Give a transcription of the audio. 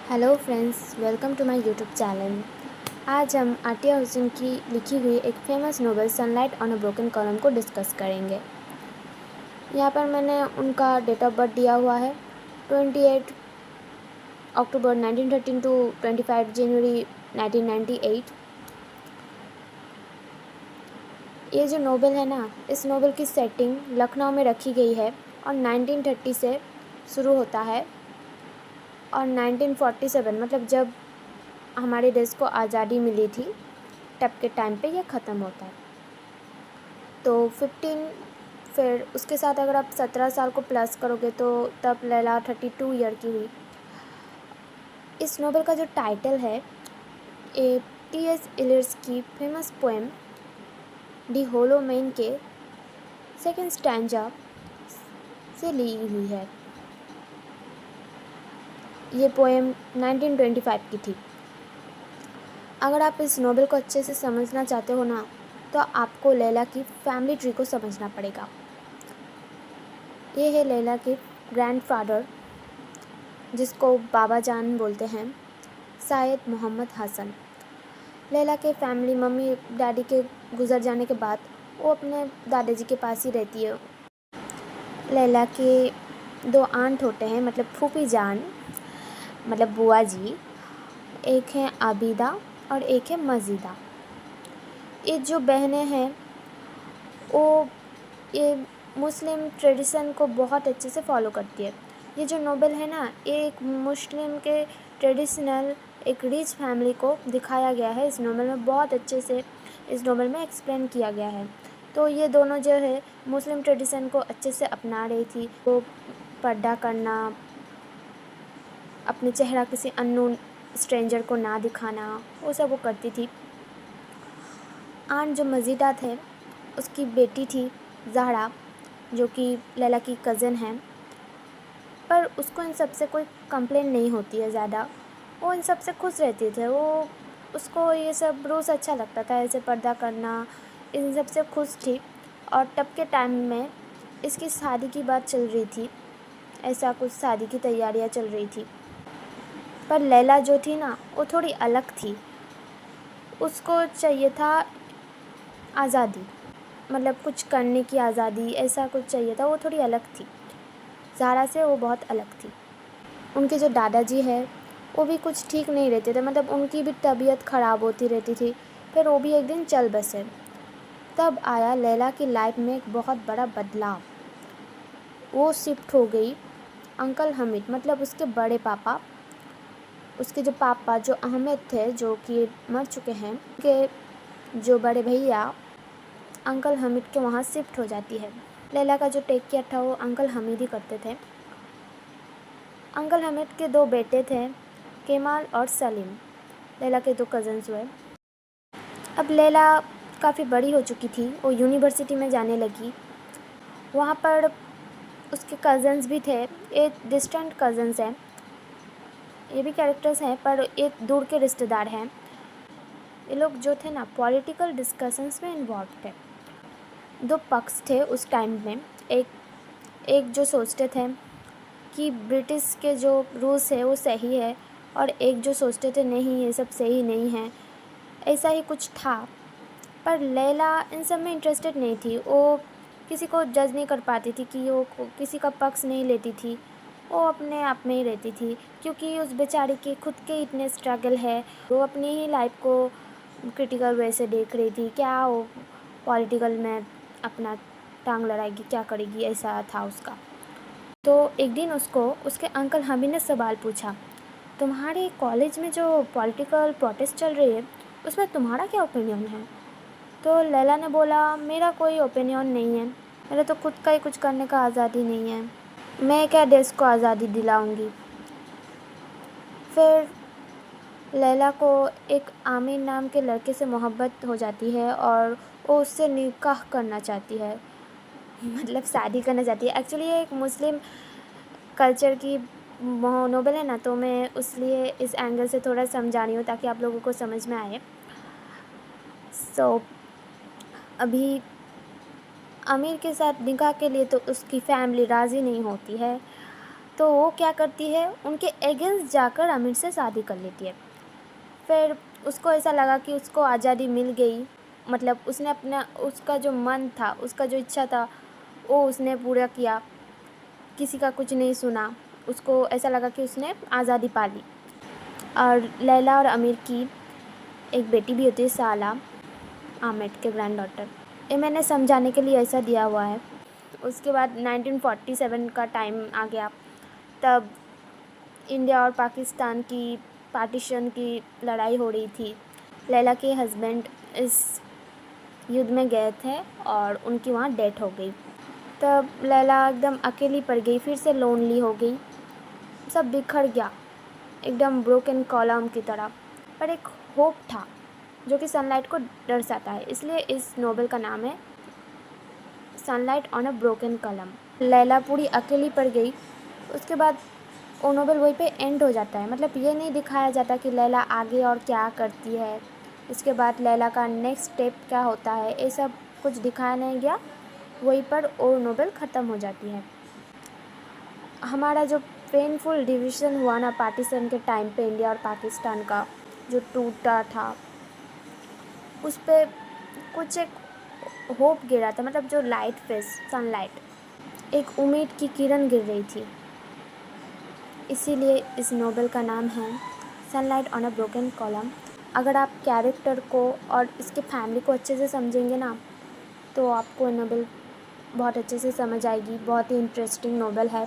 Hello friends, welcome to my YouTube channel. आज हम आतिया हुसैन की लिखी हुई एक famous novel sunlight on a broken column को डिस्कस करेंगे। यहाँ पर मैंने उनका डेट ऑफ बर्थ दिया हुआ है 28 अक्टूबर 1913 टू 25 जनवरी 1998। ये जो नोवेल है ना, इस नोवेल की सेटिंग लखनऊ में रखी गई है और 1930 से शुरू होता है और 1947 मतलब जब हमारे देश को आज़ादी मिली थी तब के टाइम पे ये ख़त्म होता है। तो 15 फिर उसके साथ अगर आप 17 साल को प्लस करोगे तो तब लैला 32 ईयर की हुई। इस नोवेल का जो टाइटल है टी.एस. इलियट्स की फेमस पोएम दी होलो मैन के सेकेंड स्टैंजा से ली हुई है। ये पोएम 1925 की थी। अगर आप इस नोवेल को अच्छे से समझना चाहते हो ना, तो आपको लैला की फैमिली ट्री को समझना पड़ेगा। ये है लैला के ग्रैंडफादर, जिसको बाबा जान बोलते हैं, सैयद मोहम्मद हसन। लैला के फैमिली मम्मी डैडी के गुज़र जाने के बाद वो अपने दादाजी के पास ही रहती है। लैला के 2 आंट होते हैं, मतलब फूफी जान, मतलब बुआ जी। एक है आबिदा और एक है मजीदा। ये जो बहनें हैं वो ये मुस्लिम ट्रेडिशन को बहुत अच्छे से फॉलो करती है। ये जो नोवेल है ना, ये एक मुस्लिम के ट्रेडिशनल एक रिच फैमिली को दिखाया गया है। इस नोवेल में बहुत अच्छे से इस नोवेल में एक्सप्लेन किया गया है। तो ये दोनों जो है मुस्लिम ट्रेडिशन को अच्छे से अपना रही थी। वो पर्दा करना, अपने चेहरा किसी अननोन स्ट्रेंजर को ना दिखाना, वो सब वो करती थी। आंट जो मजीदा थे, उसकी बेटी थी ज़हरा, जो कि लैला की कज़न है, पर उसको इन सब से कोई कंप्लेन नहीं होती है ज़्यादा। वो इन सब से खुश रहती थे। वो उसको ये सब रोज़ अच्छा लगता था, ऐसे पर्दा करना, इन सब से खुश थी। और तब के टाइम में इसकी शादी की बात चल रही थी, ऐसा कुछ शादी की तैयारियां चल रही थी। पर लैला जो थी ना, वो थोड़ी अलग थी। उसको चाहिए था आज़ादी, मतलब कुछ करने की आज़ादी, ऐसा कुछ चाहिए था। वो थोड़ी अलग थी, ज़ारा से वो बहुत अलग थी। उनके जो दादाजी है वो भी कुछ ठीक नहीं रहते थे, मतलब उनकी भी तबीयत ख़राब होती रहती थी। फिर वो भी एक दिन चल बसे। तब आया लैला की लाइफ में एक बहुत बड़ा बदलाव। वो शिफ्ट हो गई अंकल हमीद, मतलब उसके बड़े पापा, उसके जो पापा जो अहमद थे, जो कि मर चुके हैं, के जो बड़े भैया अंकल हमीद के वहाँ शिफ्ट हो जाती है। लैला का जो टेक केयर था वो अंकल हमीद ही करते थे। अंकल हमीद के 2 बेटे थे, केमाल और सलीम, लैला के 2 कज़न्स हुए। अब लैला काफ़ी बड़ी हो चुकी थी, वो यूनिवर्सिटी में जाने लगी। वहाँ पर उसके कज़न्स भी थे, ये डिस्टेंट कज़न्स हैं, ये भी कैरेक्टर्स हैं पर ये दूर के रिश्तेदार हैं। ये लोग जो थे ना, पॉलिटिकल डिस्कशंस में इन्वॉल्व थे। 2 पक्ष थे उस टाइम में। एक जो सोचते थे कि ब्रिटिश के जो रूल्स है वो सही है, और एक जो सोचते थे नहीं, ये सब सही नहीं है, ऐसा ही कुछ था। पर लैला इन सब में इंटरेस्टेड नहीं थी। वो किसी को जज नहीं कर पाती थी, कि वो किसी का पक्ष नहीं लेती थी। वो अपने आप में ही रहती थी, क्योंकि उस बेचारी के खुद के इतने स्ट्रगल है। वो अपनी ही लाइफ को क्रिटिकल वे से देख रही थी। क्या वो पॉलिटिकल में अपना टांग लड़ाएगी, क्या करेगी, ऐसा था उसका। तो एक दिन उसको उसके अंकल हमीद ने सवाल पूछा, तुम्हारे कॉलेज में जो पॉलिटिकल प्रोटेस्ट चल रही है उसमें तुम्हारा क्या ओपिनियन है? तो लैला ने बोला, मेरा कोई ओपिनियन नहीं है, मेरा तो खुद का ही कुछ करने का आज़ादी नहीं है, मैं क्या देश को आज़ादी दिलाऊंगी। फिर लैला को एक आमिर नाम के लड़के से मोहब्बत हो जाती है और वो उससे निकाह करना चाहती है, मतलब शादी करना चाहती है। एक्चुअली ये एक मुस्लिम कल्चर की नोवेल है ना, तो मैं इसलिए इस एंगल से थोड़ा समझा रही हूँ ताकि आप लोगों को समझ में आए। अभी आमिर के साथ निकाह के लिए तो उसकी फैमिली राज़ी नहीं होती है। तो वो क्या करती है, उनके अगेंस्ट जाकर आमिर से शादी कर लेती है। फिर उसको ऐसा लगा कि उसको आज़ादी मिल गई, मतलब उसने अपना, उसका जो मन था, उसका जो इच्छा था वो उसने पूरा किया, किसी का कुछ नहीं सुना। उसको ऐसा लगा कि उसने आज़ादी पा ली। और लैला और आमिर की एक बेटी भी होती है, साला, आमिर के ग्रैंड डॉटर। ये मैंने समझाने के लिए ऐसा दिया हुआ है। उसके बाद 1947 का टाइम आ गया। तब इंडिया और पाकिस्तान की पार्टीशन की लड़ाई हो रही थी। लैला के हस्बैंड इस युद्ध में गए थे और उनकी वहाँ डेथ हो गई। तब लैला एकदम अकेली पड़ गई, फिर से लोनली हो गई, सब बिखर गया एकदम ब्रोकन कॉलम की तरह। पर एक होप था जो कि सनलाइट को दर्शाता है, इसलिए इस नोवेल का नाम है sunlight on a broken column. Laila पूरी अकेली पड़ गई। उसके बाद वो नोवेल वहीं पे एंड हो जाता है। मतलब ये नहीं दिखाया जाता कि लैला आगे और क्या करती है, इसके बाद लैला का नेक्स्ट स्टेप क्या होता है, ये सब कुछ दिखाया नहीं गया। वहीं पर वो नोवेल ख़त्म हो जाती है। हमारा जो पेनफुल डिवीज़न हुआ ना पार्टीशन के टाइम पे, इंडिया और पाकिस्तान का जो टूटा था, उस पर कुछ एक होप गिरा था। मतलब जो लाइट फेस, सनलाइट, एक उम्मीद की किरण गिर रही थी। इसीलिए इस नोवेल का नाम है sunlight on a broken column. अगर आप कैरेक्टर को और इसके फैमिली को अच्छे से समझेंगे ना, तो आपको नोवेल बहुत अच्छे से समझ आएगी। बहुत ही इंटरेस्टिंग नोवेल है।